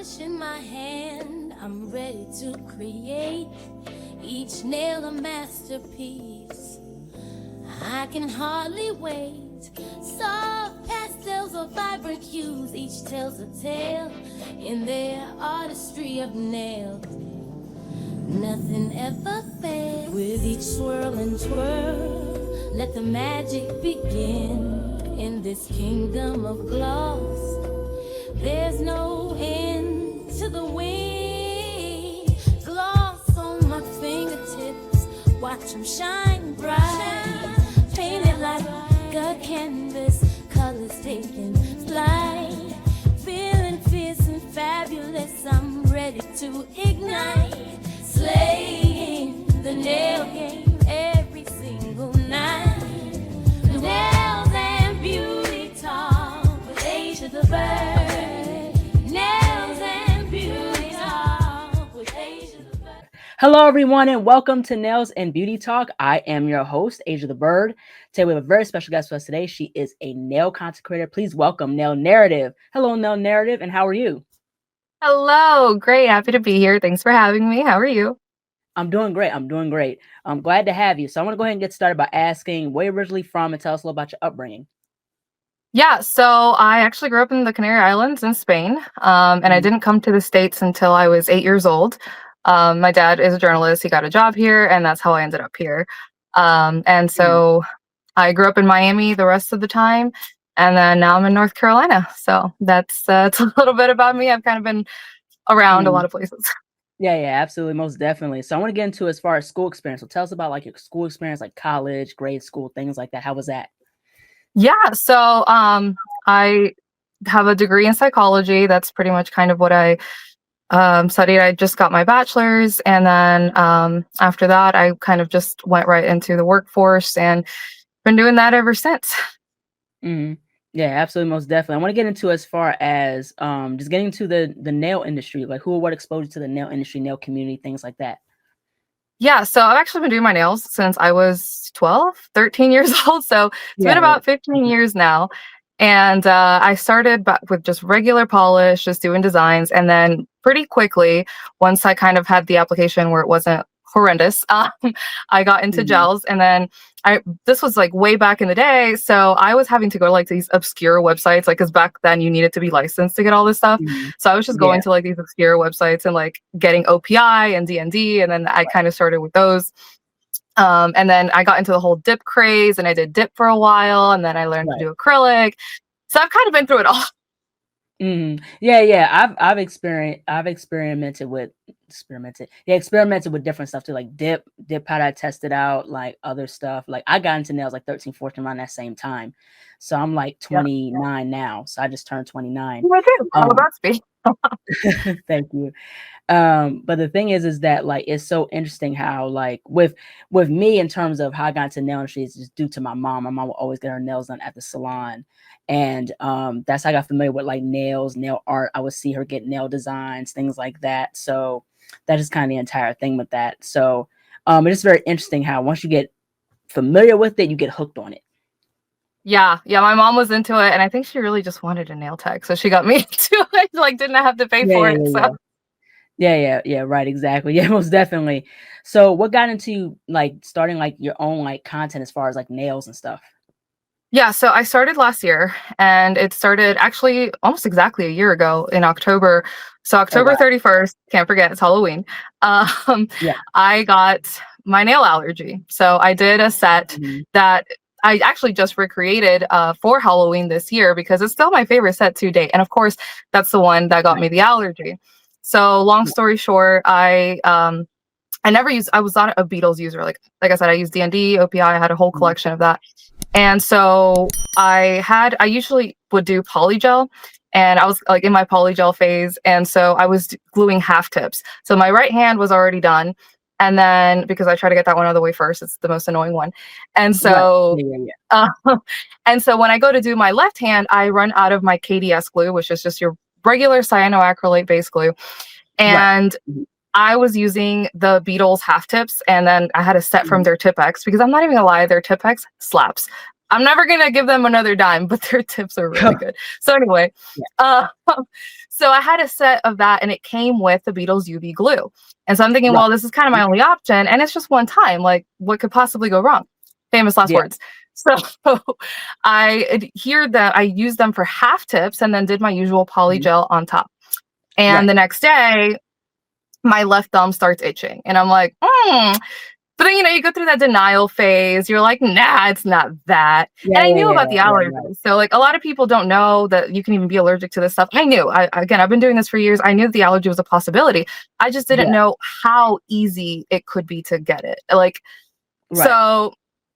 polish in my hand, I'm ready to create each nail a masterpiece. I can hardly wait. Soft pastels or vibrant hues, each tells a tale in their artistry of nails. Nothing ever fails. With each swirl and twirl, let the magic begin. In this kingdom of gloss, there's no end to the wind. Gloss on my fingertips, watch them shine bright. Painted like a canvas, colors taking flight. Feeling fierce and fabulous, I'm ready to ignite. Slaying the nail game every single night. Nails and beauty talk with Asia the Bird. Nails and beauty talk with Asia the Bird. Hello, everyone, and welcome to Nails and Beauty Talk. I am your host, Asia the Bird. Today, we have a very special guest with us today. She is a nail content creator. Please welcome Nail Narrative. Hello, Nail Narrative, and how are you? Hello, great. Happy to be here. Thanks for having me. How are you? I'm doing great. I'm glad to have you. So I want to go ahead and get started by asking where you're originally from and tell us a little about your upbringing. Yeah, so I actually grew up in the Canary Islands in Spain, and I didn't come to the States until I was 8 years old. My dad is a journalist. He got a job here, and that's how I ended up here. And so I grew up in Miami the rest of the time, and then now I'm in North Carolina. So that's it's a little bit about me. I've kind of been around a lot of places. Yeah, absolutely, most definitely. So I want to get into as far as school experience. So tell us about like your school experience, like college, grade school, things like that. How was that? Yeah, so I have a degree in psychology. That's pretty much kind of what I studied. I just got my bachelor's, and then after that, I kind of just went right into the workforce and been doing that ever since. hmm Yeah, absolutely, most definitely. I want to get into as far as just getting into the nail industry, like who or what exposed you to the nail industry, nail community, things like that. Yeah, so I've actually been doing my nails since I was 12, 13 years old. So it's been Yeah, about 15 years now. And I started with just regular polish, just doing designs. And then pretty quickly, once I kind of had the application where it wasn't horrendous, I got into hmm gels. And then this was like way back in the day. So I was having to go to like these obscure websites, like, because back then you needed to be licensed to get all this stuff. hmm So I was just Yeah, going to like these obscure websites and like getting OPI and DND. And then I kind of started with those. And then I got into the whole dip craze, and I did dip for a while, and then I learned to right. do acrylic. So I've kind of been through it all. Yeah. I've experimented with different stuff too, like dip powder. I tested out like other stuff. Like I got into nails like 13, 14 around that same time. So I'm like Yeah. 29 now. So I just turned 29. I do. All Um, about speed. thank you. But the thing is that like it's so interesting how like with me in terms of how I got into nail industry is just due to my mom. My mom would always get her nails done at the salon. And that's how I got familiar with like nails, nail art. I would see her get nail designs, things like that. So that is kind of the entire thing with that. So it's very interesting how once you get familiar with it, you get hooked on it. Yeah. My mom was into it, and I think she really just wanted a nail tech, so she got me into it. Like, didn't have to pay Yeah, for yeah, it. yeah, So yeah. Yeah, right, exactly. Yeah, most definitely. So what got into like starting like your own like content as far as like nails and stuff? yeah, so I started last year, and it started actually almost exactly a year ago in October. So Oh October wow. 31st, can't forget, it's Halloween. Um, Yeah. I got my nail allergy. So I did a set Mhm. that I actually just recreated for Halloween this year because it's still my favorite set to date. And of course, that's the one that got Right. me the allergy. So long Yeah. story short, I never used, I was not a Beetles user. Like I said, I used D&D, OPI, I had a whole Mhm. collection of that. And so I usually would do polygel, and I was like in my polygel phase. And so I was gluing half tips. So my right hand was already done. And then because I try to get that one out of the way first, it's the most annoying one. And Right. so, Yeah. uh, and so when I go to do my left hand, I run out of my KDS glue, which is just your regular cyanoacrylate base glue. Right. And Mhm. I was using the Beetles half tips, and then I had a set from Mhm. their Tip X because I'm not even gonna lie, their Tip X slaps. I'm never gonna give them another dime, but their tips are really good. So anyway, so I had a set of that, and it came with the Beetles UV glue. And so I'm thinking, well, this is kind of my only option, and it's just one time. Like, what could possibly go wrong? Famous last words. So I adhered that. I used them for half tips, and then did my usual poly gel on top. And the next day, my left thumb starts itching, and I'm like, But then, you go through that denial phase. You're like, nah, it's not that. And I knew about the allergies. So like a lot of people don't know that you can even be allergic to this stuff. I knew. Again, I've been doing this for years. I knew the allergy was a possibility. I just didn't know how easy it could be to get it. Like, so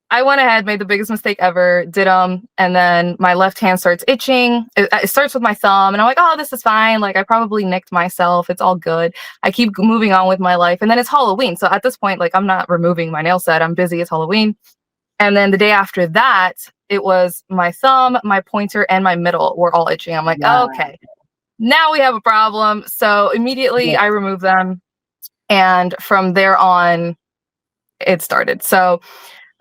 I went ahead, made the biggest mistake ever, did them, and then my left hand starts itching. It starts with my thumb, and I'm like, oh, this is fine. Like, I probably nicked myself. It's all good. I keep moving on with my life, and then it's Halloween. So at this point, like, I'm not removing my nail set. I'm busy. It's Halloween. And then the day after that, it was my thumb, my pointer, and my middle were all itching. I'm like, okay, now we have a problem. So immediately I removed them, and from there on, it started. So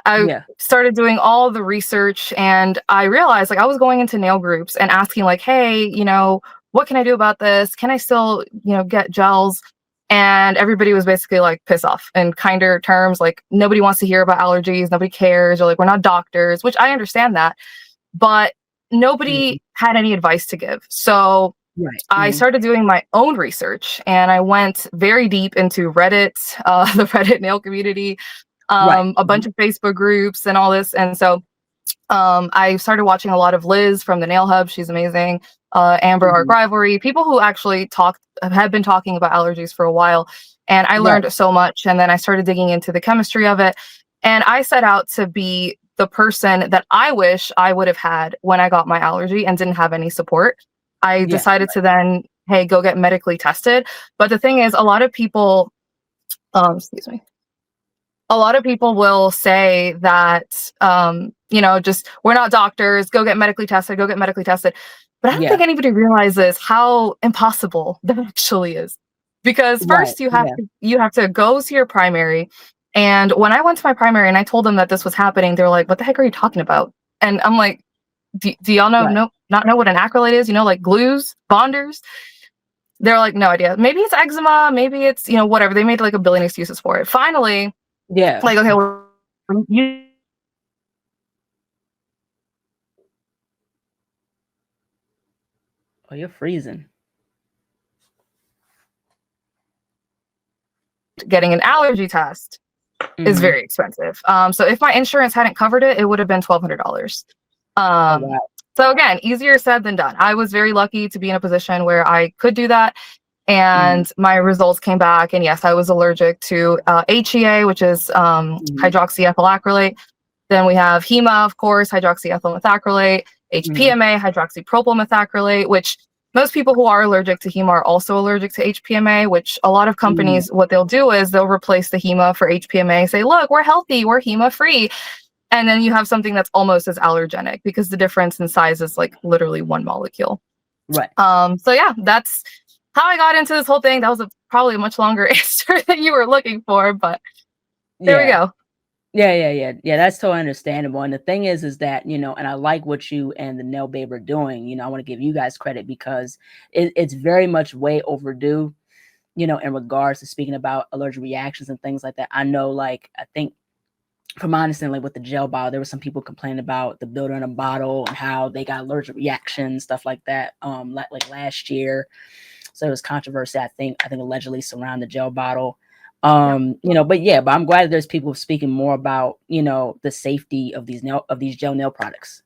I started doing all the research, and I realized like I was going into nail groups and asking like, hey, what can I do about this? Can I still, get gels? And everybody was basically like, piss off, in kinder terms. Like, nobody wants to hear about allergies. Nobody cares. Or like, we're not doctors, which I understand that. But nobody had any advice to give. So I started doing my own research, and I went very deep into Reddit, the Reddit nail community, a bunch of Facebook groups and all this. And so I started watching a lot of Liz from the Nail Hub. She's amazing. Amber, Arc Rivalry, people who actually have been talking about allergies for a while. And I learned so much. And then I started digging into the chemistry of it. And I set out to be the person that I wish I would have had when I got my allergy and didn't have any support. I decided to then, hey, go get medically tested. But the thing is, a lot of people, a lot of people will say that, just, we're not doctors, go get medically tested, go get medically tested. But I don't think anybody realizes how impossible that actually is. Because first you have to go to your primary. And when I went to my primary and I told them that this was happening, they're like, what the heck are you talking about? And I'm like, do y'all not know what an acrylate is? Like glues, bonders? They're like, no idea. Maybe it's eczema, maybe it's, whatever. They made like a billion excuses for it. Finally, like, okay, well, you're freezing. Getting an allergy test is very expensive. So if my insurance hadn't covered it, it would have been $1,200. So again, easier said than done. I was very lucky to be in a position where I could do that. And my results came back, and yes, I was allergic to HEA, which is hydroxyethyl acrylate. Then we have HEMA, of course, hydroxyethyl methacrylate, HPMA, hydroxypropyl methacrylate, which most people who are allergic to HEMA are also allergic to HPMA, which a lot of companies, what they'll do is they'll replace the HEMA for HPMA, say, look, we're healthy, we're HEMA free. And then you have something that's almost as allergenic because the difference in size is like literally one molecule. So yeah, that's how I got into this whole thing. That was probably a much longer answer than you were looking for, but there we go. Yeah. That's totally understandable. And the thing is that, and I like what you and the Nail Babe are doing. I want to give you guys credit because it's very much way overdue, in regards to speaking about allergic reactions and things like that. I know, I think from my understanding, with the gel bottle, there were some people complaining about the builder in a bottle and how they got allergic reactions, stuff like that. Like last year. So it was controversy, I think allegedly surround the gel bottle. But I'm glad that there's people speaking more about, the safety of these gel nail products.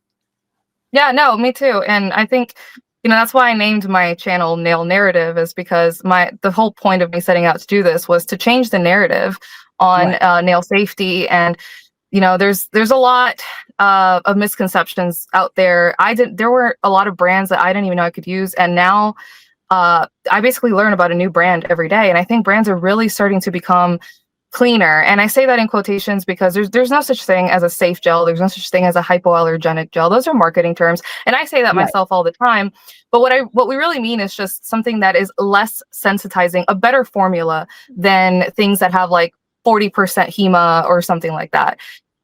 Yeah, no, me too. And I think, that's why I named my channel Nail Narrative, is because the whole point of me setting out to do this was to change the narrative on nail safety. And, there's a lot of misconceptions out there. There were a lot of brands that I didn't even know I could use. And now I basically learn about a new brand every day. And I think brands are really starting to become cleaner. And I say that in quotations because there's no such thing as a safe gel. There's no such thing as a hypoallergenic gel. Those are marketing terms. And I say that myself all the time. But what we really mean is just something that is less sensitizing, a better formula than things that have like 40% HEMA or something like that.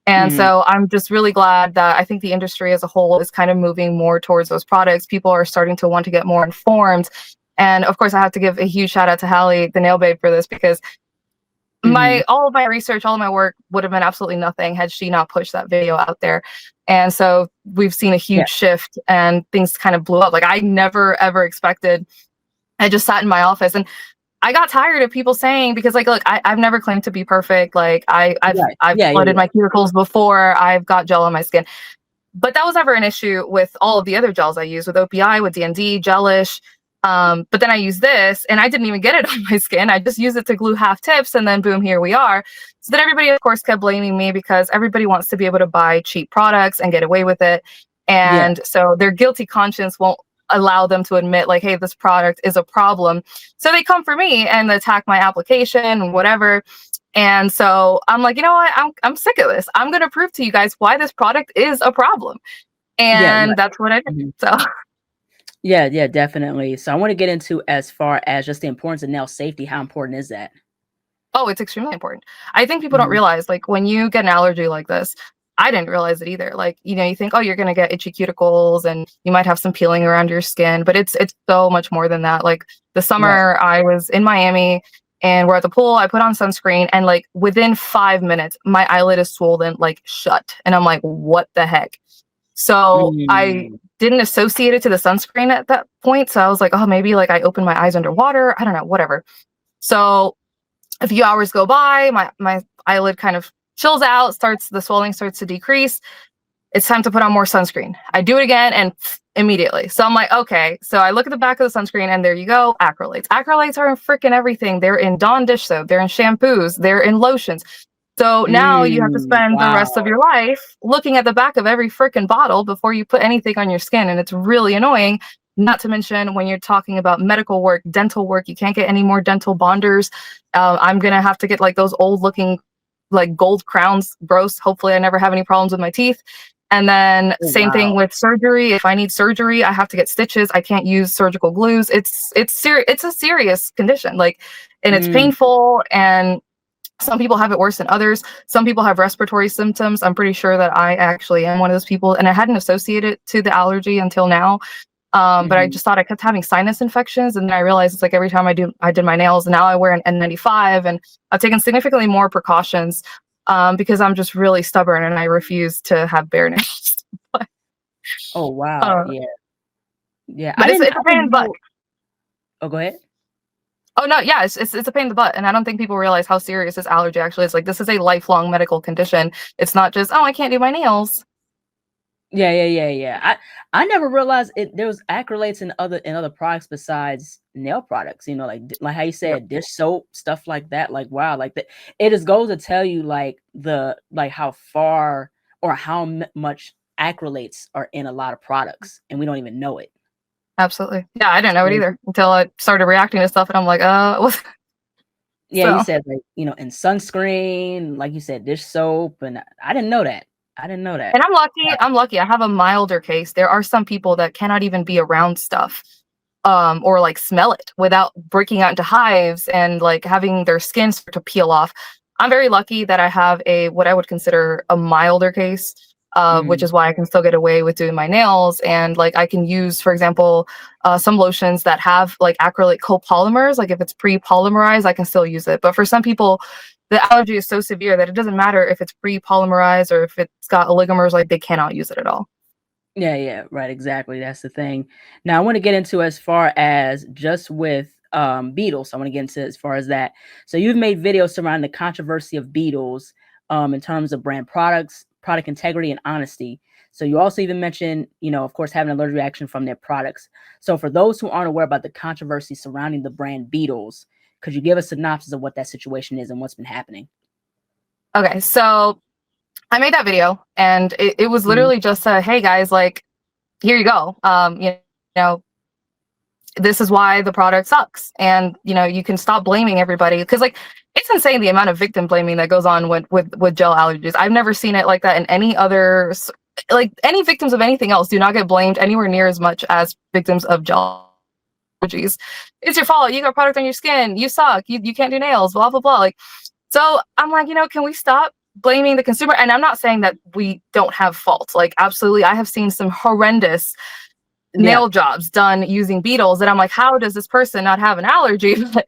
And Mhm. so I'm just really glad that I think the industry as a whole is kind of moving more towards those products. People are starting to want to get more informed. And of course, I have to give a huge shout out to Hallie, the nail babe, for this, because Mhm. all of my research, all of my work would have been absolutely nothing had she not pushed that video out there. And so we've seen a Yeah. huge shift and things kind of blew up. Like I never ever expected. I just sat in my office and I got tired of people saying, because like, look, I've never claimed to be perfect. Like Right. I've Yeah, yeah, flooded yeah. my cuticles before. I've got gel on my skin, but that was never an issue with all of the other gels I use, with OPI, with DND, Gelish. But then I use this and I didn't even get it on my skin. I just used it to glue half tips and then boom, here we are. So then everybody, of course, kept blaming me because everybody wants to be able to buy cheap products and get away with it. Yeah. And so their guilty conscience won't allow them to admit, like, hey, this product is a problem. So they come for me and attack my application and whatever. And so I'm like, you know what? I'm sick of this. I'm going to prove to you guys why this product is a problem. Yeah, right. And that's what I did. Mhm. So, Yeah, yeah, definitely. So I want to get into as far as just the importance of nail safety. How important is that? oh, it's extremely important. I think people don't Mhm. realize, like, when you get an allergy like this, I didn't realize it either. Like, you know, you think, oh, you're going to get itchy cuticles and you might have some peeling around your skin, but it's so much more than that. Like the Right. summer I was in Miami and we're at the pool, I put on sunscreen and like within 5 minutes, my eyelid is swollen, like shut. And I'm like, what the heck? So I Mm. didn't associate it to the sunscreen at that point. So I was like, oh, maybe like I opened my eyes underwater. I don't know, whatever. So a few hours go by, my eyelid kind of chills out, the swelling starts to decrease. It's time to put on more sunscreen. I do it again and immediately. So I'm like, okay. So I look at the back of the sunscreen and there you go, acrylates. Acrylates are in freaking everything. They're in Dawn dish soap, they're in shampoos, they're in lotions. So now you have to Mm. spend the rest of Wow. your life looking at the back of every freaking bottle before you put anything on your skin. And it's really annoying. Not to mention when you're talking about medical work, dental work, you can't get any more dental bonders. I'm going to have to get like those old looking, like gold crowns. Gross. Hopefully, I never have any problems with my teeth. And then Oh, same thing wow. with surgery. If I need surgery, I have to get stitches. I can't use surgical glues. It's a serious condition. Like, and it's Mm. painful, and some people have it worse than others. Some people have respiratory symptoms. I'm pretty sure that I actually am one of those people, and I hadn't associated it to the allergy until now. But I Mhm. just thought I kept having sinus infections, and then I realized it's like every time I did my nails. Now I wear an N95, and I've taken significantly more precautions because I'm just really stubborn and I refuse to have bare nails. but, Oh, wow. uh, Yeah. Yeah. but it's I a pain in the didn't butt. know. Oh, go ahead. Oh no, yeah, it's a pain in the butt, and I don't think people realize how serious this allergy actually is. Like this is a lifelong medical condition. It's not just, oh, I can't do my nails. Yeah, yeah, yeah, yeah. I never realized there was acrylates in other products besides nail products. You know, like how you Yep, said, dish soap, stuff like that. Like wow, like that. It just goes to tell you like how far or how much acrylates are in a lot of products, and we don't even know it. absolutely. Yeah, I didn't It's know it crazy. either until I started reacting to stuff, and I'm like, Yeah, you so. said like in sunscreen, like you said, dish soap, and I didn't know that. I didn't know that. And I'm lucky. Wow. I'm lucky. I have a milder case. There are some people that cannot even be around stuff, or like smell it without breaking out into hives and like having their skin start to peel off. I'm very lucky that I have a what I would consider a milder case, which Mhm. is why I can still get away with doing my nails. And like I can use, for example, some lotions that have like acrylic copolymers. Like if it's pre-polymerized, I can still use it. But for some people, the allergy is so severe that it doesn't matter if it's pre-polymerized or if it's got oligomers, like they cannot use it at all. Yeah, yeah, right, exactly. That's the thing. Now I want to get into as far as just with Beetles. I want to get into as far as that. So you've made videos surrounding the controversy of Beetles in terms of brand products, product integrity, and honesty. So you also even mentioned, of course, having an allergic reaction from their products. So for those who aren't aware about the controversy surrounding the brand Beetles, could you give a synopsis of what that situation is and what's been happening? Okay, so I made that video and it was Mhm. literally just a, hey guys, like, here you go. Know, this is why the product sucks. And, you can stop blaming everybody. Cause like, it's insane the amount of victim blaming that goes on with gel allergies. I've never seen it like that in any other, like any victims of anything else do not get blamed anywhere near as much as victims of gel allergies. It's your fault. You got product on your skin. You suck. You can't do nails, blah, blah, blah. Like, so I'm like, can we stop blaming the consumer. And I'm not saying that we don't have fault. Like, absolutely, I have seen some horrendous Yeah. nail jobs done using beetles, and I'm like, how does this person not have an allergy? But,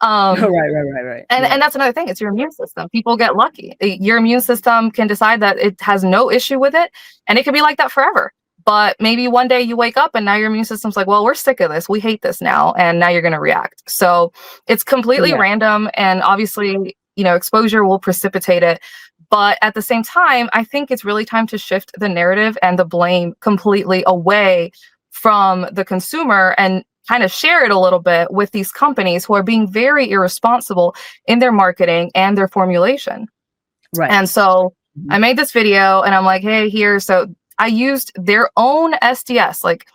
Right. Yeah. and that's another thing. It's your immune system. People get lucky. Your immune system can decide that it has no issue with it, and it could be like that forever. But maybe one day you wake up and now your immune system's like, well, we're sick of this. We hate this now. And now you're going to react. So it's completely Yeah. random. And obviously, exposure will precipitate it. But at the same time, I think it's really time to shift the narrative and the blame completely away from the consumer and kind of share it a little bit with these companies who are being very irresponsible in their marketing and their formulation. Right. And so Mhm. I made this video and I'm like, hey, here. So I used their own SDS. Like,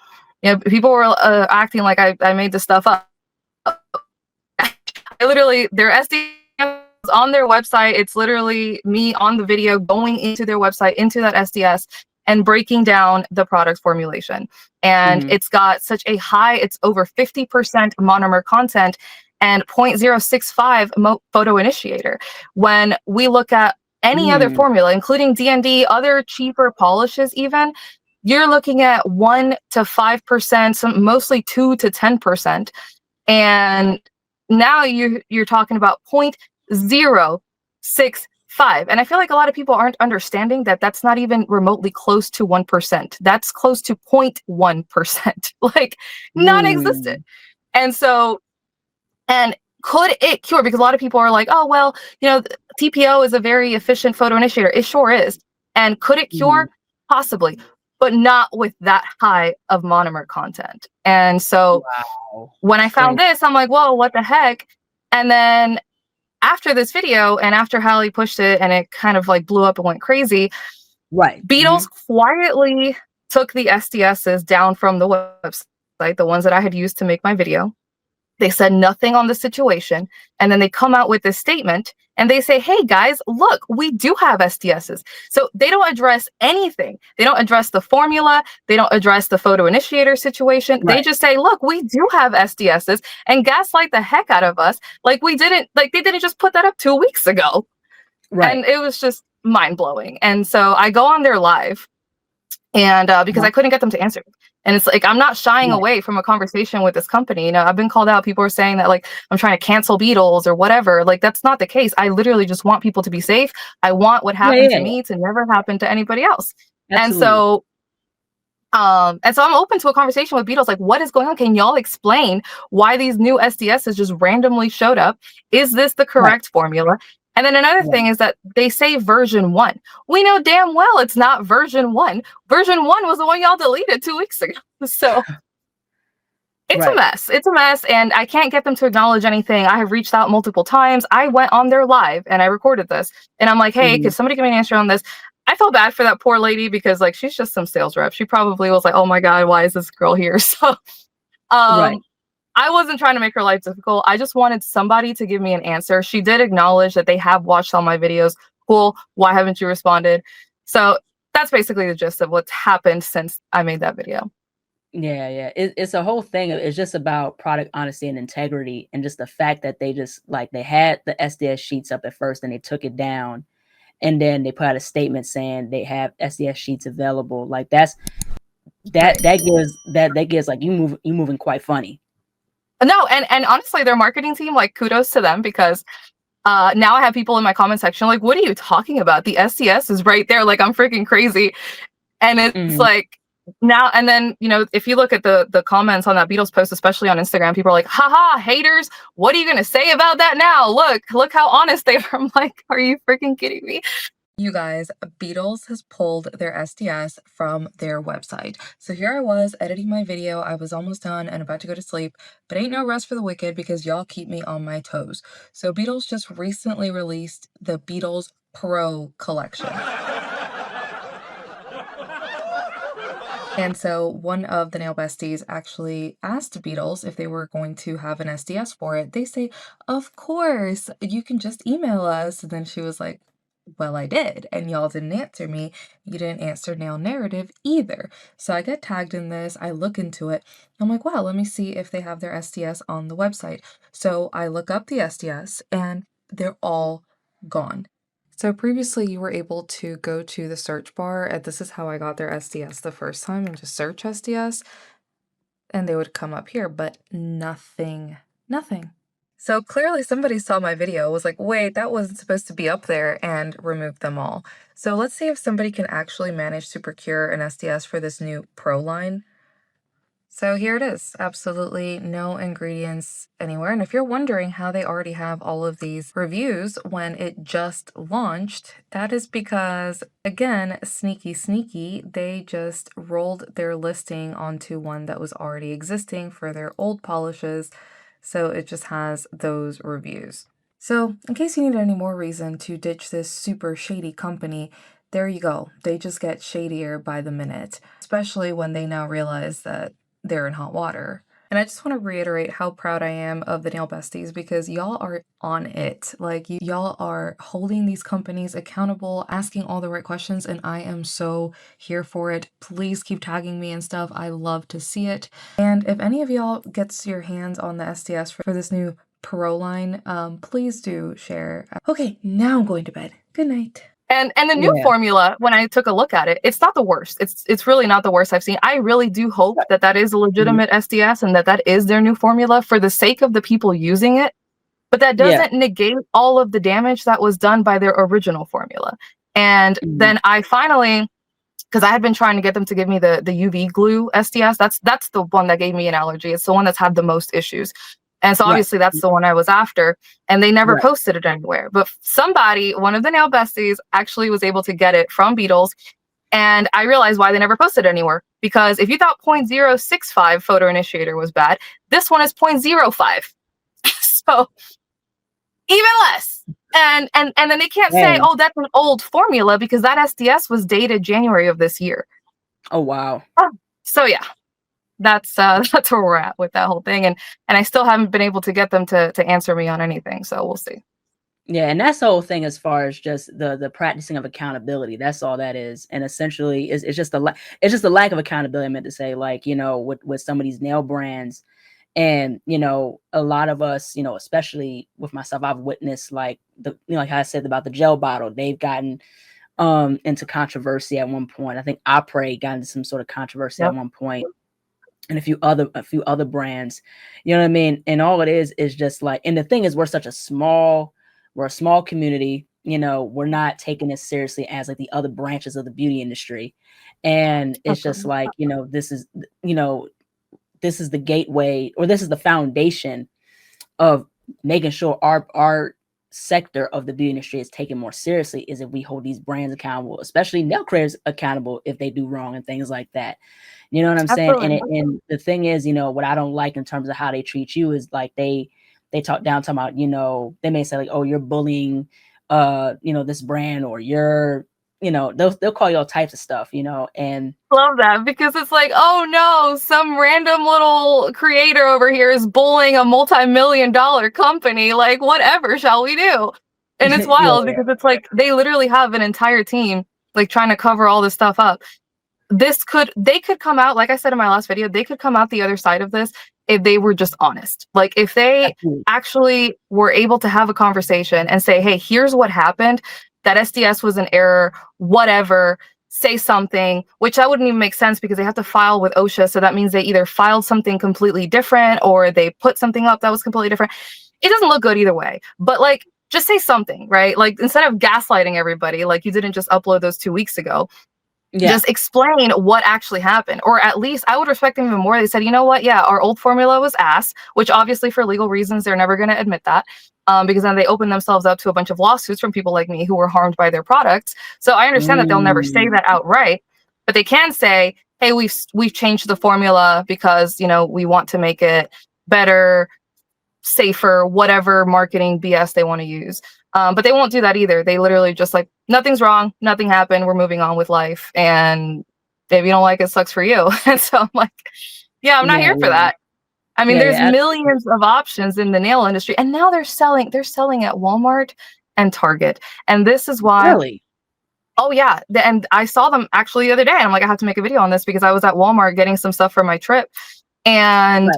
people were acting like I made this stuff up. Their SDS on their website. It's literally me on the video going into their website, into that SDS, and breaking down the product formulation. And it's got such a high, it's over 50% monomer content and 0.065 photo initiator. When we look at any other formula, including D&D, other cheaper polishes even, you're looking at 1 to 5%, mostly 2 to 10%. And now you're talking about 0.065. And I feel like a lot of people aren't understanding that that's not even remotely close to 1%. That's close to 0.1%, like non-existent. And so, and could it cure? Because a lot of people are like, oh, well, TPO is a very efficient photo initiator. It sure is. And could it cure? Possibly, but not with that high of monomer content. And so when I found this, I'm like, whoa, what the heck? And then after this video and after Hallie pushed it and it kind of like blew up and went crazy, Beetles quietly took the SDSs down from the website, the ones that I had used to make my video. They said nothing on the situation. And then they come out with this statement and they say, hey guys, look, we do have SDSs. So they don't address anything. They don't address the formula. They don't address the photo initiator situation. They just say, look, we do have SDSs, and gaslight the heck out of us. Like they didn't just put that up 2 weeks ago. And it was just mind blowing. And so I go on their live and because I couldn't get them to answer. And it's like, I'm not shying away from a conversation with this company. I've been called out. People are saying that like I'm trying to cancel Beetles or whatever. Like, that's not the case. I literally just want people to be safe. I want what happened to me to never happen to anybody else. Absolutely. And so I'm open to a conversation with Beetles. Like, what is going on? Can y'all explain why these new SDSs just randomly showed up? Is this the correct formula? And then another thing is that they say version 1. We know damn well it's not version 1. Version 1 was the one y'all deleted 2 weeks ago. So it's a mess. It's a mess. And I can't get them to acknowledge anything. I have reached out multiple times. I went on their live and I recorded this. And I'm like, hey, could somebody give me an answer on this? I felt bad for that poor lady because like she's just some sales rep. She probably was like, oh my God, why is this girl here? So I wasn't trying to make her life difficult. I just wanted somebody to give me an answer. She did acknowledge that they have watched all my videos. Cool. Why haven't you responded? So that's basically the gist of what's happened since I made that video. Yeah. It's a whole thing. It's just about product honesty and integrity, and just the fact that they just like they had the SDS sheets up at first and they took it down, and then they put out a statement saying they have SDS sheets available. Like that gives like you moving quite funny. No, and honestly, their marketing team, like, kudos to them, because now I have people in my comment section like, what are you talking about? The SDS is right there. Like, I'm freaking crazy. And it's like now, and then, if you look at the comments on that Beatles post, especially on Instagram, people are like, haha, haters, what are you going to say about that now? Look how honest they are. I'm like, are you freaking kidding me? You guys, Beetles has pulled their SDS from their website. So here I was editing my video. I was almost done and about to go to sleep, but ain't no rest for the wicked because y'all keep me on my toes. So Beetles just recently released the Beetles Pro collection. And so one of the nail besties actually asked Beetles if they were going to have an SDS for it. They say, of course, you can just email us. And then she was like, well, I did, and y'all didn't answer me. You didn't answer Nail Narrative either. So I get tagged in this. I look into it. I'm like, wow, let me see if they have their SDS on the website. So I look up the SDS and they're all gone. So previously you were able to go to the search bar, and this is how I got their SDS the first time, and just search SDS, and they would come up here, but nothing, nothing. So clearly somebody saw my video, was like, wait, that wasn't supposed to be up there, and removed them all. So let's see if somebody can actually manage to procure an SDS for this new Pro line. So here it is, absolutely no ingredients anywhere. And if you're wondering how they already have all of these reviews when it just launched, that is because, again, sneaky, they just rolled their listing onto one that was already existing for their old polishes. So it just has those reviews. So in case you need any more reason to ditch this super shady company, there you go. They just get shadier by the minute, especially when they now realize that they're in hot water. And I just want to reiterate how proud I am of the Nail Besties, because y'all are on it. Like, y'all are holding these companies accountable, asking all the right questions, and I am so here for it. Please keep tagging me and stuff. I love to see it. And if any of y'all gets your hands on the SDS for this new Pro line, please do share. Okay, now I'm going to bed. Good night. And the new formula, when I took a look at it, it's not the worst. It's really not the worst I've seen. I really do hope that that is a legitimate SDS and that is their new formula for the sake of the people using it. But that doesn't negate all of the damage that was done by their original formula. And then I finally, because I had been trying to get them to give me the UV glue SDS. That's the one that gave me an allergy. It's the one that's had the most issues. And so obviously that's the one I was after, and they never posted it anywhere. But somebody, one of the Nail Besties, actually was able to get it from Beetles. And I realized why they never posted it anywhere. Because if you thought 0.065 photo initiator was bad, this one is 0.05. So even less. And then they can't say, oh, that's an old formula, because that SDS was dated January of this year. Oh, wow. So yeah. That's where we're at with that whole thing, and I still haven't been able to get them to answer me on anything, so we'll see. Yeah, and that's the whole thing as far as just the practicing of accountability. That's all that is, and essentially it's just a lack of accountability. I meant to say, like, you know, with some of these nail brands, and you know, a lot of us, you know, especially with myself, I've witnessed like like I said about the gel bottle, they've gotten into controversy at one point. I think Opry got into some sort of controversy at one point. And a few other brands, you know what I mean? And all it is just like, and the thing is, we're a small community, you know, we're not taking this seriously as like the other branches of the beauty industry. And it's just like, you know, this is the gateway, or this is the foundation of making sure our sector of the beauty industry is taken more seriously, is if we hold these brands accountable, especially nail creators accountable if they do wrong and things like that. You know what I'm saying? And the thing is, you know, what I don't like in terms of how they treat you is like they talk down, talking about, you know, they may say like, oh, you're bullying, you know, this brand, or you're, you know, they'll call you all types of stuff, you know, and love that, because it's like, oh no, some random little creator over here is bullying a multi-million-dollar company. Like, whatever shall we do? And it's wild because it's like they literally have an entire team like trying to cover all this stuff up. They could come out, like I said in my last video, they could come out the other side of this if they were just honest. Like, if they actually were able to have a conversation and say, hey, here's what happened, that SDS was an error, whatever, say something, which that wouldn't even make sense because they have to file with OSHA. So that means they either filed something completely different or they put something up that was completely different. It doesn't look good either way, but like, just say something, right? Like, instead of gaslighting everybody, like you didn't just upload those 2 weeks ago, just explain what actually happened. Or at least I would respect them even more. They said, you know what? Yeah, our old formula was ass, which obviously for legal reasons, they're never going to admit that, because then they open themselves up to a bunch of lawsuits from people like me who were harmed by their products. So I understand that they'll never say that outright, but they can say, hey, we've changed the formula because, you know, we want to make it better, safer, whatever marketing BS they want to use. But they won't do that either. They literally just like, nothing's wrong, nothing happened, we're moving on with life, and if you don't like it, sucks for you. And so I'm like, yeah, I'm not here for that. I mean, there's millions of options in the nail industry, and now they're selling at Walmart and Target. And this is why. Really? Oh yeah, and I saw them actually the other day. And I'm like, I have to make a video on this because I was at Walmart getting some stuff for my trip, and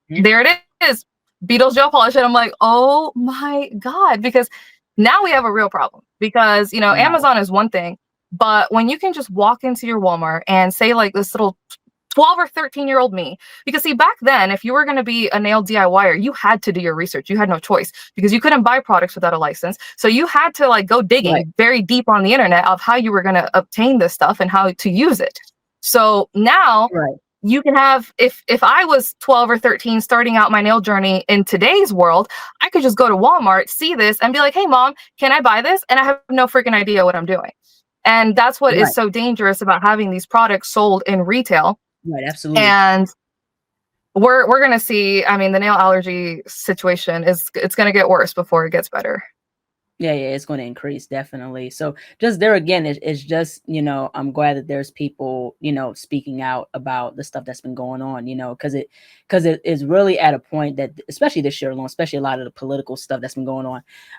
there it is, Beetles gel polish, and I'm like, oh my god, because Now we have a real problem because, you know, Right. Amazon is one thing, but when you can just walk into your Walmart and say like this little 12 or 13-year-old me, because see, back then, if you were going to be a nail DIYer, you had to do your research. You had no choice because you couldn't buy products without a license. So you had to like go Right. digging very deep on the internet of how you were going to obtain this stuff and how to use it. So now Right. you can have, if I was 12 or 13 starting out my nail journey in today's world, I could just go to Walmart, see this and be like, hey mom, can I buy this? And I have no freaking idea what I'm doing. And that's what is Right. so dangerous about having these products sold in retail. Right. Absolutely. And we're gonna see, I mean, the nail allergy situation it's gonna get worse before it gets better. Yeah, it's going to increase definitely. So just there again, it's just, I'm glad that there's people, speaking out about the stuff that's been going on, because it is really at a point that, especially this year alone, especially a lot of the political stuff that's been going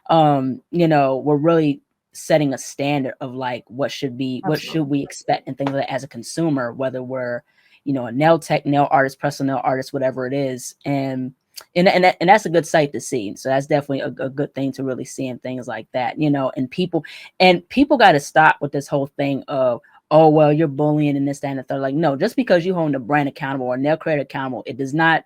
on, we're really setting a standard of like what should Absolutely. we expect and things like that as a consumer, whether we're, a nail tech, nail artist, personal nail artist, whatever it is. And that's a good sight to see. So that's definitely a good thing to really see and things like that, and people got to stop with this whole thing of, oh, well, you're bullying and this, that, and the third. Like, no, just because you hold a brand accountable or a nail creator accountable, it does not,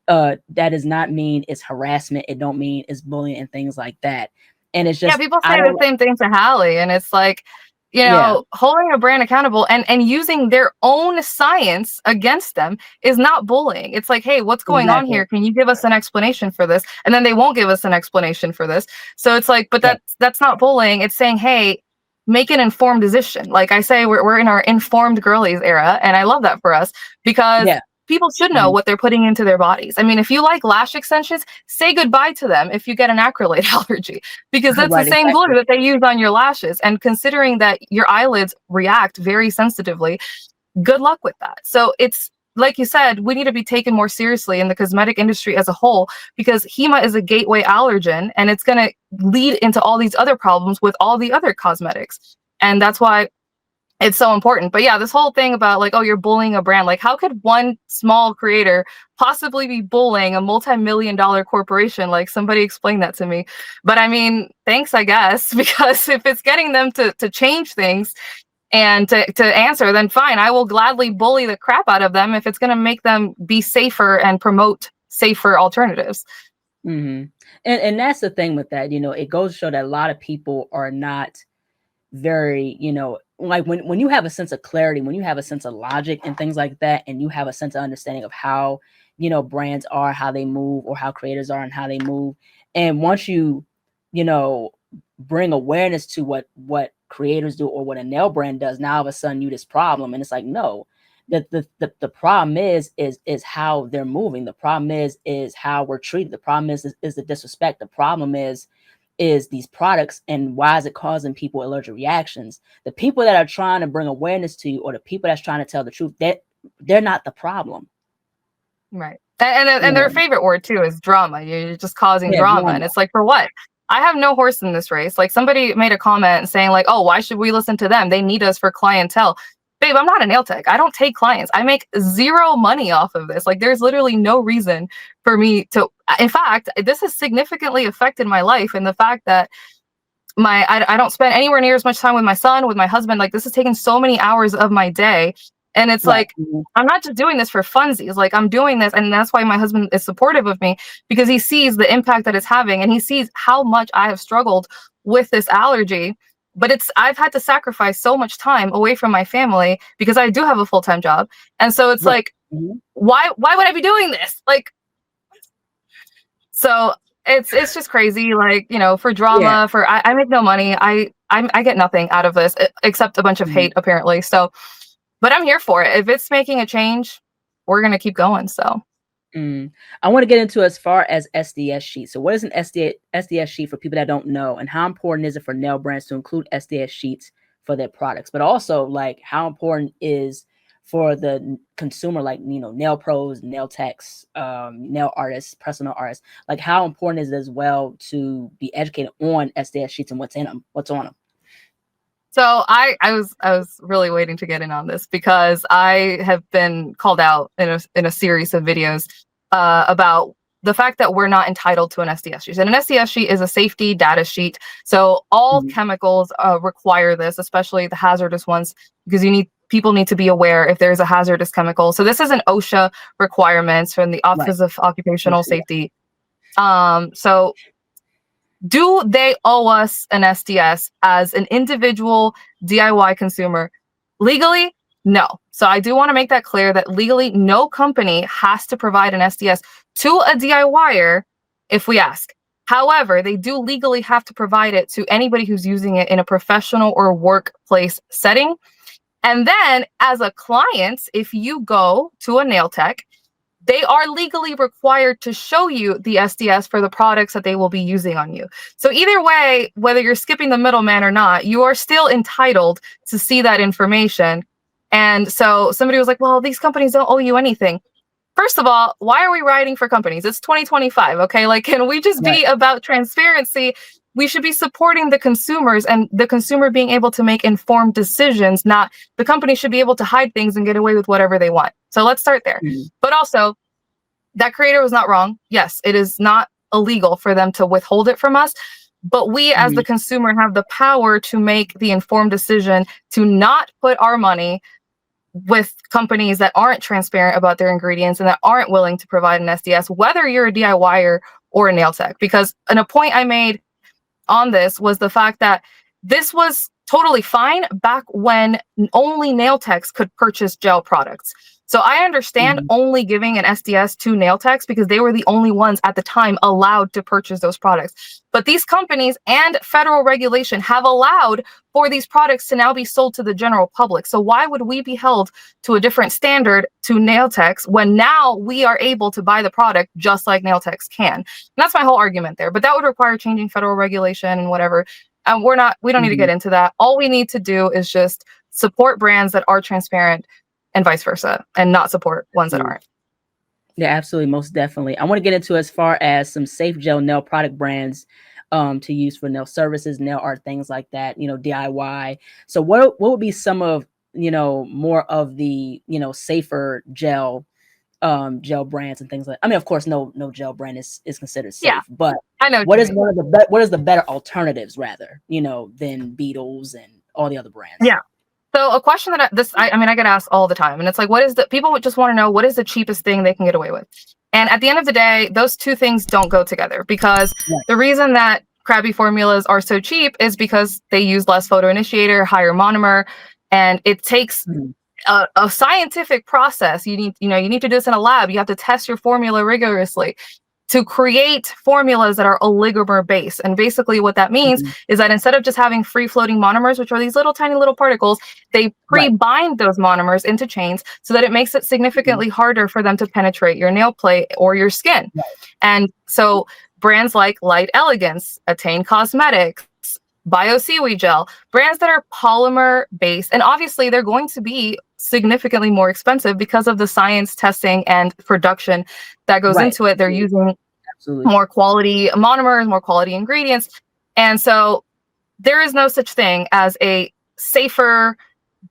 that does not mean it's harassment. It don't mean it's bullying and things like that. And it's Yeah, just, people I say the don't, same thing to Hallie, and it's like, you yeah, know, holding a brand accountable and using their own science against them is not bullying. It's like, hey, what's going on exactly. here? Can you give us an explanation for this? And then they won't give us an explanation for this. So it's like, but Right. that's not bullying. It's saying, hey, make an informed decision. Like I say, we're in our informed girlies era, and I love that for us because Yeah. people should know Mhm. what they're putting into their bodies. I mean, if you like lash extensions, say goodbye to them if you get an acrylate allergy, because that's the Right. same glue Exactly. that they use on your lashes. And considering that your eyelids react very sensitively, good luck with that. So it's like you said, we need to be taken more seriously in the cosmetic industry as a whole because HEMA is a gateway allergen and it's going to lead into all these other problems with all the other cosmetics. And that's why it's so important. But yeah, this whole thing about like, oh, you're bullying a brand. Like, how could one small creator possibly be bullying a multi-million-dollar corporation? Like, somebody explain that to me. But I mean, thanks, I guess, because if it's getting them to change things and to answer, then fine. I will gladly bully the crap out of them if it's going to make them be safer and promote safer alternatives. hmm and that's the thing with that. It goes to show that a lot of people are not very, like when you have a sense of clarity, when you have a sense of logic and things like that, and you have a sense of understanding of how, brands are, how they move, or how creators are and how they move. And once you know, bring awareness to what creators do or what a nail brand does, now all of a sudden you this problem. And it's like, no, the problem is how they're moving. The problem is how we're treated. The problem is the disrespect. The problem is these products, and why is it causing people allergic reactions? The people that are trying to bring awareness to you, or the people that's trying to tell the truth, that they're not the problem. Right. And their Yeah, favorite word too is drama. You're just causing yeah, drama. And drama. it's like, for what? I have no horse in this race. Like somebody made a comment saying like, oh, why should we listen to them? They need us for clientele. Babe, I'm not a nail tech. I don't take clients. I make zero money off of this. Like there's literally no reason for me to, in fact, this has significantly affected my life and the fact that I don't spend anywhere near as much time with my son, with my husband. Like this has taken so many hours of my day. And it's Right. like, I'm not just doing this for funsies. Like I'm doing this. And that's why my husband is supportive of me because he sees the impact that it's having and he sees how much I have struggled with this allergy. But I've had to sacrifice so much time away from my family because I do have a full-time job. And so it's Right. like, Mhm. why would I be doing this? Like, so it's just crazy. Like, you know, for Yeah. drama, I make no money. I get nothing out of this except a bunch of Mhm. hate apparently. So, but I'm here for it. If it's making a change, we're gonna keep going. So Mm. I want to get into as far as SDS sheets. So, what is an SDS sheet for people that don't know, and how important is it for nail brands to include SDS sheets for their products? But also, like, how important is for the consumer, like nail pros, nail techs, nail artists, personal artists. Like, how important is it as well to be educated on SDS sheets and what's in them, what's on them? so I was really waiting to get in on this because I have been called out in a series of videos about the fact that we're not entitled to an SDS sheet. And an SDS sheet is a safety data sheet. So all chemicals require this, especially the hazardous ones, because people need to be aware if there's a hazardous chemical. So this is an OSHA requirements from the Office of Occupational Safety. So do they owe us an SDS as an individual DIY consumer? Legally, no. So I do want to make that clear that legally, no company has to provide an SDS to a DIYer if we ask. However, they do legally have to provide it to anybody who's using it in a professional or workplace setting. And then as a client, if you go to a nail tech, they are legally required to show you the SDS for the products that they will be using on you. So either way, whether you're skipping the middleman or not, you are still entitled to see that information. And so somebody was like, well, these companies don't owe you anything. First of all, why are we writing for companies? It's 2025, okay? Like, can we just be about transparency? We should be supporting the consumers and the consumer being able to make informed decisions, not the company should be able to hide things and get away with whatever they want. So let's start there. But also, that creator was not wrong. Yes, it is not illegal for them to withhold it from us. But we as the consumer have the power to make the informed decision to not put our money with companies that aren't transparent about their ingredients and that aren't willing to provide an SDS, whether you're a DIYer or a nail tech. Because a point I made on this was the fact that this was totally fine back when only nail techs could purchase gel products. So I understand only giving an SDS to nail techs because they were the only ones at the time allowed to purchase those products. But these companies and federal regulation have allowed for these products to now be sold to the general public. So why would we be held to a different standard to nail techs when now we are able to buy the product just like nail techs can? And that's my whole argument there. But that would require changing federal regulation and whatever. And we don't need to get into that. All we need to do is just support brands that are transparent and vice versa, and not support ones that aren't. Yeah, absolutely. Most definitely. I want to get into as far as some safe gel nail product brands to use for nail services, nail art, things like that, DIY. So what would be some of, more of the, safer gel brands and things like, I mean, of course, no gel brand is considered safe, but I know what is the better alternatives rather, than Beetles and all the other brands? Yeah. So a question that I get asked all the time, and it's like, people would just want to know what is the cheapest thing they can get away with? And at the end of the day, those two things don't go together, because the reason that crappy formulas are so cheap is because they use less photoinitiator, higher monomer, and it takes a scientific process. You need to do this in a lab. You have to test your formula rigorously to create formulas that are oligomer based. And basically what that means is that instead of just having free floating monomers, which are these little tiny little particles, they pre-bind those monomers into chains so that it makes it significantly harder for them to penetrate your nail plate or your skin. And so brands like Light Elegance, Attain Cosmetics, Bio Seaweed Gel, brands that are polymer based, and obviously they're going to be significantly more expensive because of the science testing and production that goes into it. They're using more quality monomers, more quality ingredients. And so there is no such thing as a safer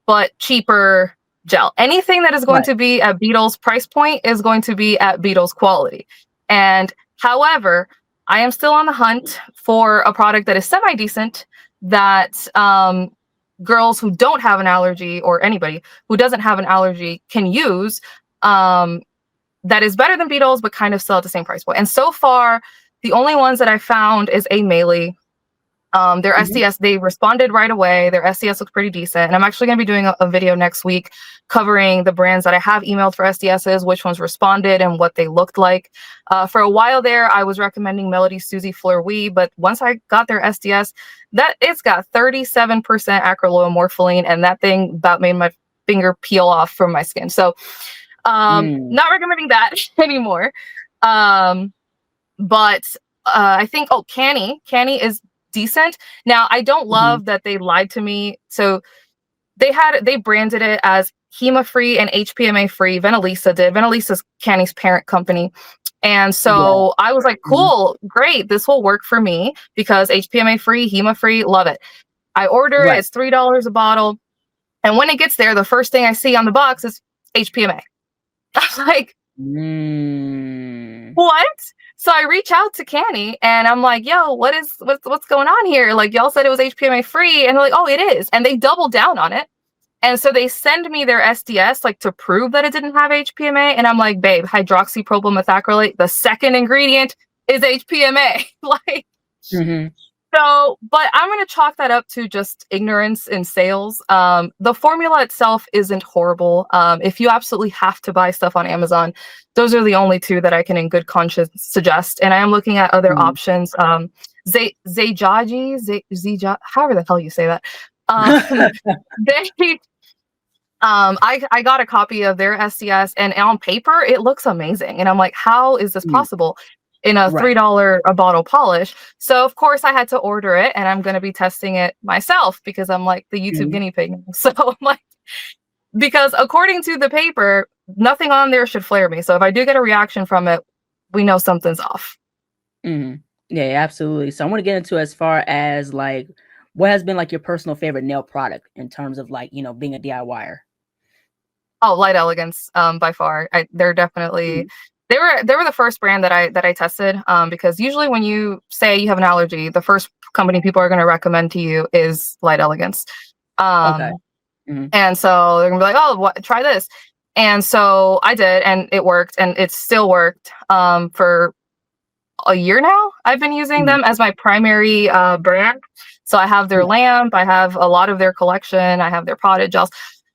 but cheaper gel. Anything that is going to be at Beetles price point is going to be at Beetles quality. And however, I am still on the hunt for a product that is semi-decent that girls who don't have an allergy, or anybody who doesn't have an allergy, can use, that is better than Beetles, but kind of still at the same price point. And so far, the only ones that I found is A. Meili. Their SDS, they responded right away. Their SDS looks pretty decent. And I'm actually going to be doing a video next week covering the brands that I have emailed for SDSs, which ones responded and what they looked like. For a while there, I was recommending Melody Susie Fleur Oui, but once I got their SDS, it's got 37% acrylomorpholine, and that thing about made my finger peel off from my skin. So not recommending that anymore. But I think, Canny is decent. Now, I don't love that they lied to me. So they branded it as HEMA free and HPMA free. Venalisa did. Venalisa's Canny's parent company. And so I was like, cool, great. This will work for me because HPMA free, HEMA free, love it. I order it. It's $3 a bottle. And when it gets there, the first thing I see on the box is HPMA. I was like, what? So I reach out to Canny and I'm like, yo, what's going on here? Like, y'all said it was HPMA free. And they're like, oh, it is. And they double down on it. And so they send me their SDS like to prove that it didn't have HPMA. And I'm like, babe, hydroxypropyl methacrylate, the second ingredient is HPMA. Like, Mhm. so, but I'm going to chalk that up to just ignorance in sales. The formula itself isn't horrible. If you absolutely have to buy stuff on Amazon, those are the only two that I can in good conscience suggest. And I am looking at other Mhm. options. However the hell you say that. They, I got a copy of their SDS, and on paper it looks amazing. And I'm like, how is this Mm. possible? In a Right. $3 a bottle polish. So of course I had to order it, and I'm going to be testing it myself because I'm like the YouTube Mhm. guinea pig. So I'm like, because according to the paper, nothing on there should flare me. So if I do get a reaction from it, we know something's off. Mhm. Yeah, absolutely. So I want to get into as far as like what has been like your personal favorite nail product in terms of like, being a DIYer. Oh, Light Elegance, by far. They're definitely Mhm. they were the first brand that I tested. Because usually when you say you have an allergy, the first company people are going to recommend to you is Light Elegance. Okay. Um, Mhm. and so they're gonna be like, oh, try this. And so I did, and it worked, and it still worked. For a year now, I've been using Mhm. them as my primary brand. So I have their Yeah. lamp, I have a lot of their collection, I have their potted gels.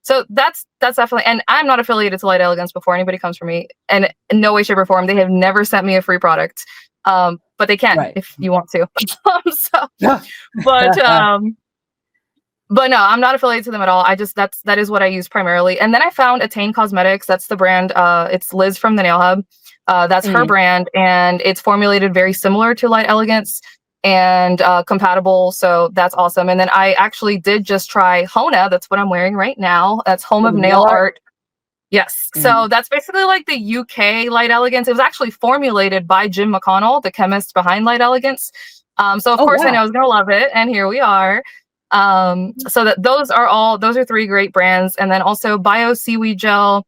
So that's definitely, and I'm not affiliated to Light Elegance before anybody comes for me, and in no way, shape, or form, they have never sent me a free product. But they can Right. if you want to. So, Yeah. but but no, I'm not affiliated to them at all. That is what I use primarily. And then I found Attain Cosmetics. That's the brand. It's Liz from the Nail Hub. That's her Mhm. brand, and it's formulated very similar to Light Elegance and compatible. So that's awesome. And then I actually did just try Hona. That's what I'm wearing right now. That's Home For of the nail Nail art? Art. Yes. So Mhm. that's basically like the UK Light Elegance. It was actually formulated by Jim McConnell, the chemist behind Light Elegance. So of Oh, course I know wow. I was gonna love it, and here we are. So that those are three great brands, and then also Bio Seaweed Gel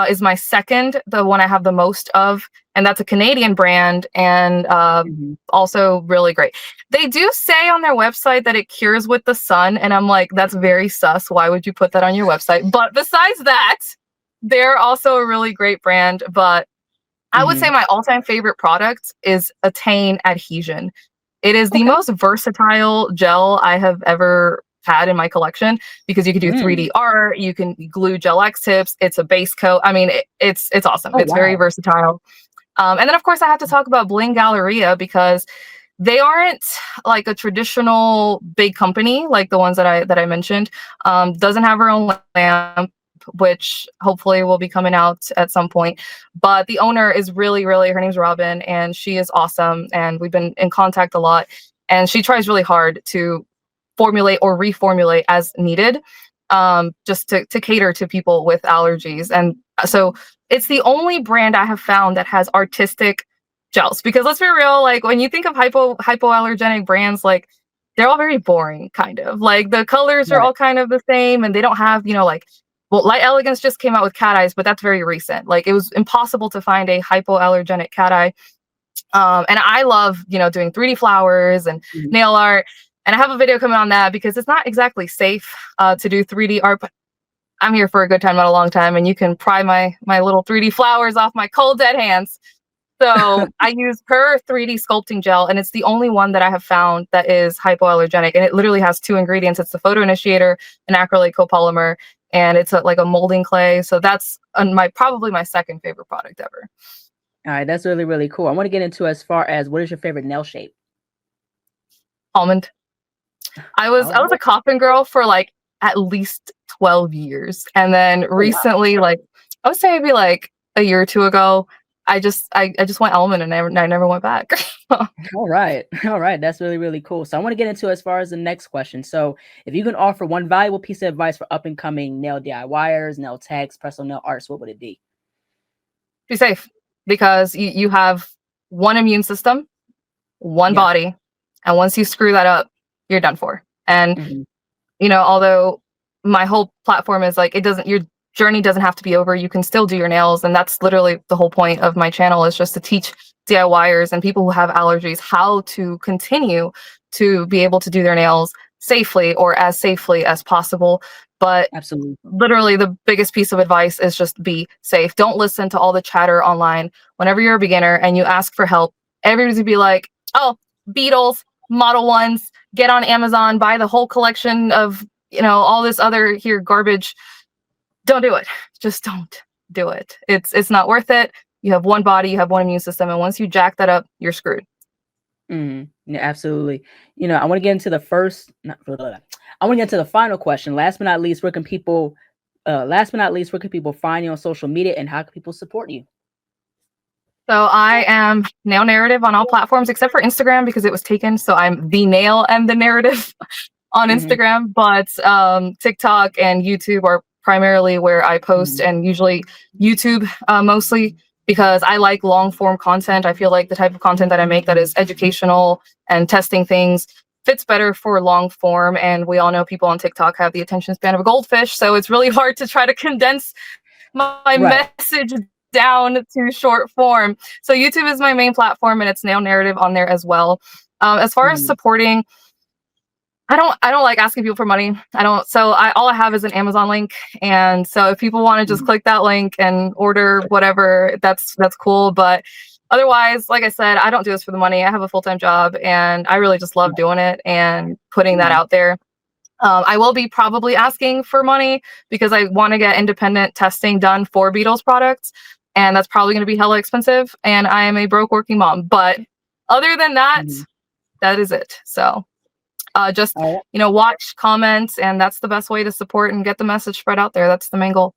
is my second, the one I have the most of, and that's a Canadian brand, and Mhm. also really great. They do say on their website that it cures with the sun, and I'm like, that's very sus. Why would you put that on your website? But besides that, they're also a really great brand. But I would say Mhm. my all-time favorite product is Attain Adhesion. It is the Okay. most versatile gel I have ever had in my collection because you can do Mm. 3D art, you can glue gel X tips, it's a base coat. I mean, it's awesome. Oh, It's very wow. versatile. And then of course I have to talk about Bling Galleria because they aren't like a traditional big company like the ones that I mentioned. Doesn't have her own lamp, which hopefully will be coming out at some point. But the owner is really, her name's Robin, and she is awesome. And we've been in contact a lot. And she tries really hard to formulate or reformulate as needed, just to cater to people with allergies. And so it's the only brand I have found that has artistic gels, because let's be real, like when you think of hypoallergenic brands, like they're all very boring, kind of like the colors are Right. all kind of the same, and they don't have, like, well, Light Elegance just came out with cat eyes, but that's very recent. Like it was impossible to find a hypoallergenic cat eye. And I love, doing 3D flowers and Mhm. nail art, and I have a video coming on that because it's not exactly safe to do 3D art, but I'm here for a good time, not a long time, and you can pry my little 3D flowers off my cold dead hands. So I use her 3D sculpting gel, and it's the only one that I have found that is hypoallergenic. And it literally has two ingredients. It's the photo initiator, an acrylate copolymer, and it's like a molding clay. So that's probably my second favorite product ever. All right, that's really, really cool. I want to get into as far as what is your favorite nail shape? Almond. I was Okay. a coffin girl for like at least 12 years. And then Oh, wow. recently, like I would say maybe like a year or two ago, I just went almond, and I never went back. All right. All right. That's really, really cool. So I want to get into as far as the next question. So if you can offer one valuable piece of advice for up and coming nail DIYers, nail techs, personal nail artists, what would it be? Be safe, because you have one immune system, one Yeah. body, and once you screw that up, you're done for. And Mhm. although my whole platform is like, your journey doesn't have to be over. You can still do your nails, and that's literally the whole point of my channel, is just to teach DIYers and people who have allergies how to continue to be able to do their nails safely or as safely as possible. But Absolutely. literally the biggest piece of advice is just be safe. Don't listen to all the chatter online. Whenever you're a beginner and you ask for help, everybody's gonna be like, oh, Beetles, Model Ones, get on Amazon, buy the whole collection of, all this other here garbage. Don't do it. Just don't do it. It's not worth it. You have one body, you have one immune system, and once you jack that up, you're screwed. Yeah, absolutely. I want to get into the final question. Last but not least, where can people find you on social media, and how can people support you? So I am Nail Narrative on all platforms except for Instagram because it was taken. So I'm the Nail and the Narrative on Instagram, but TikTok and YouTube are primarily where I post, and usually YouTube mostly because I like long form content. I feel like the type of content that I make that is educational and testing things fits better for long form. And we all know people on TikTok have the attention span of a goldfish. So it's really hard to try to condense my message down to short form. So YouTube is my main platform, and it's Nail Narrative on there as well. As far as supporting, I don't like asking people for money. All I have is an Amazon link. And so if people want to just click that link and order whatever, that's cool. But otherwise, like I said, I don't do this for the money. I have a full-time job, and I really just love doing it and putting that out there. I will be probably asking for money because I want to get independent testing done for Beetles products, and that's probably going to be hella expensive. And I am a broke working mom. But other than that, that is it. So just watch, comment, and that's the best way to support and get the message spread out there. That's the main goal.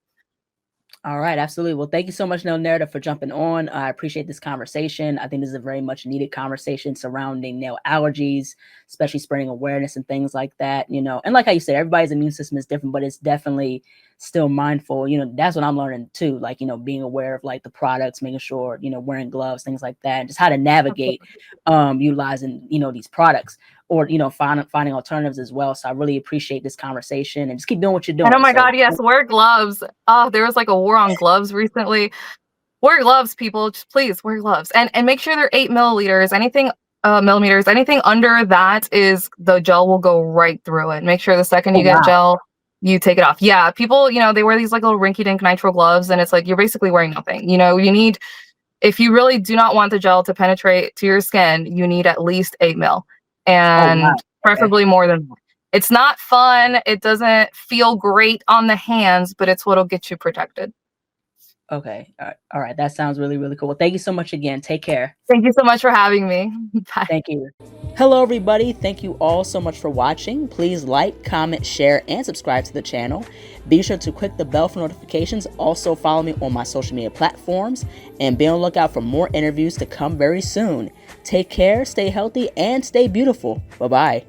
All right, absolutely. Well, thank you so much, Nail Narrative, for jumping on. I appreciate this conversation. I think this is a very much needed conversation surrounding nail allergies, especially spreading awareness and things like that. And like how you said, everybody's immune system is different, but it's definitely still mindful. That's what I'm learning too. Like, being aware of like the products, making sure, wearing gloves, things like that, and just how to navigate utilizing, these products, or finding alternatives as well. So I really appreciate this conversation, and just keep doing what you're doing. And oh my God, yes, wear gloves. There was like a war on gloves recently. Wear gloves, people. Just please wear gloves, and make sure they're 8 milliliters. Anything millimeters, anything under that is the gel will go right through it. Make sure the second you get gel, you take it off. Yeah, people, they wear these like little rinky-dink nitrile gloves, and it's like you're basically wearing nothing. You need, if you really do not want the gel to penetrate to your skin, you need at least 8 mil. And preferably more than one. It's not fun. It doesn't feel great on the hands, but it's what'll get you protected. Okay. All right. That sounds really, really cool. Well, thank you so much again. Take care. Thank you so much for having me. Bye. Thank you. Hello, everybody. Thank you all so much for watching. Please like, comment, share, and subscribe to the channel. Be sure to click the bell for notifications. Also, follow me on my social media platforms, and be on the lookout for more interviews to come very soon. Take care, stay healthy, and stay beautiful. Bye-bye.